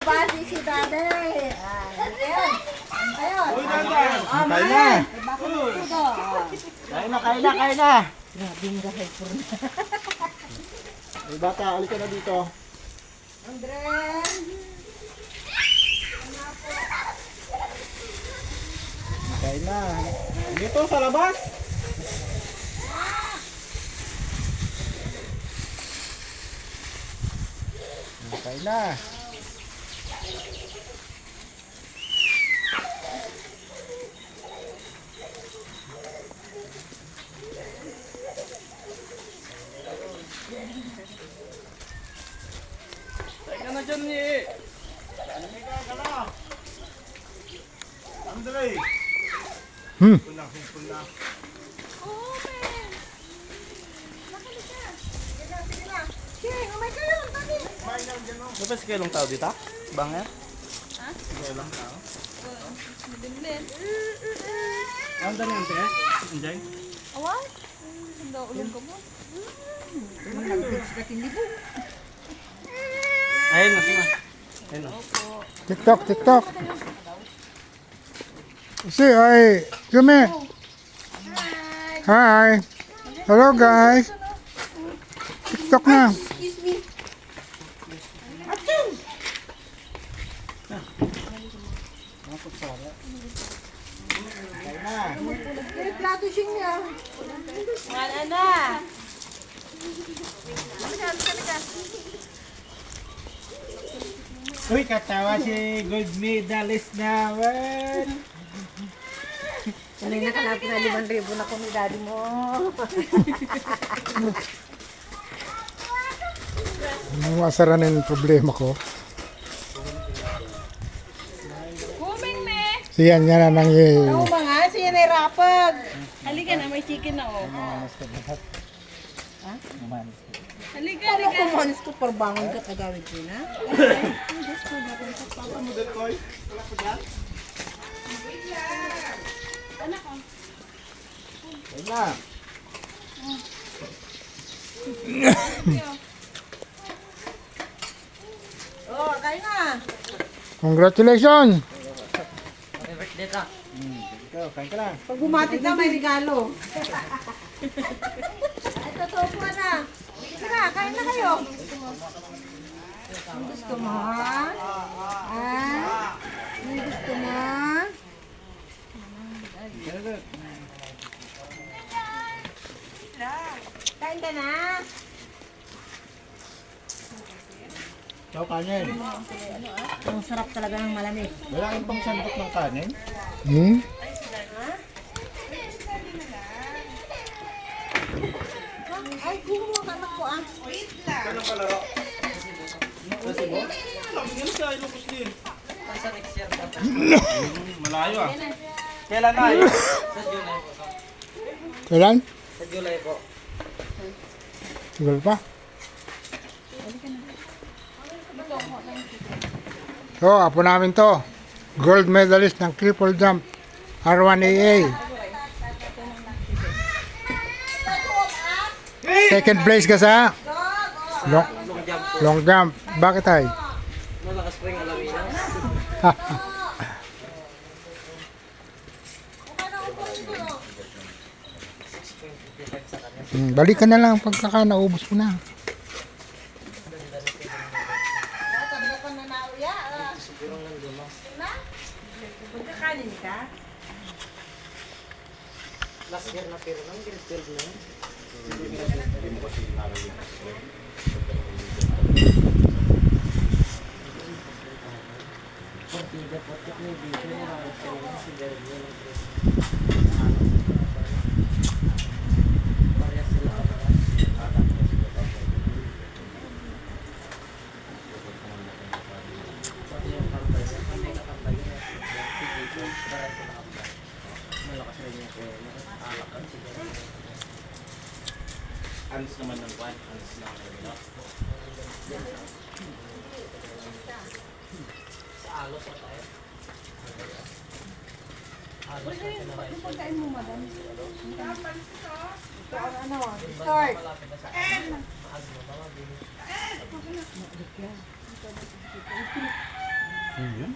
bumabati si Daddy. Ayan. Ayun. Uy, dandan. Kain na. Bakit ito do? Kain na. Grabe yung hyper na. Ay, bata, alik ka na dito. Andren. Kain na. Dito, sa labas. Kain na. Kain ka na dyan, ni. Andre. Pula. Dapat kailang tao dito? Bangya? Ha? Kailang tao? Ang dami ang te? Enjoy? Awal? Hindi ulong ka mo. Ayun na, sige. Ayun na. TikTok. See, come here. Hi. Hello, guys. TikTok na. Excuse me. May plato siyang niya. Wala na. Uy, katawa si gold medalist naman. Ano yung nakalapit na 5,000 na kung daddy mo. Masaran yung problema ko. Kuming me. Siyan niya na nang Ano ba nga? Siya na rapag. Halika na, may chicken na oh. Halika, Ano halika. kung manis ko parbangon ka kagawin ko na? Model koy. Ayun na. Oh, kain na. Congratulations! Ikaw, kain ka na. Pag bumatik na, may regalo. Ay, totoo po na. Sige na, kain na kayo. Ang gusto mo, ha? Ang gusto mo? Kain ka na. Ikaw, kanin. Ang sarap talaga ng malamig. Wala kang pang sandok ng kanin? Hmm? Ay, kumuha ka anak ko, ah. Kailan palaro? Kasi mo? Yan siya, ilukos din. Malayo ah. Kailan na eh? Kailan? Sa July po. Tagal pa. So, apo namin to. Gold medalist ng triple jump. R1AA. Second place ka sa long, Long jump po. long jump. Bakit ay? Malakas po yung alaminas. Balik ka na lang pagkaka naubos mo na. Magkakanin ka? Last year na pero nang grade 12 na yun. Partida po, may video na si Jeremy ng parehas sila pati yung kampay niya, may nakampay niya si Gito, parehas sila kampay. Malakas rin yung kuya niya, alakan si Jeremy. Alis naman ng kwan. Alis lang. Sa alos na tayo. Alos na pinakain. Ano? Start. Malapit na sa alos. Mahal mo mga bini. Yun.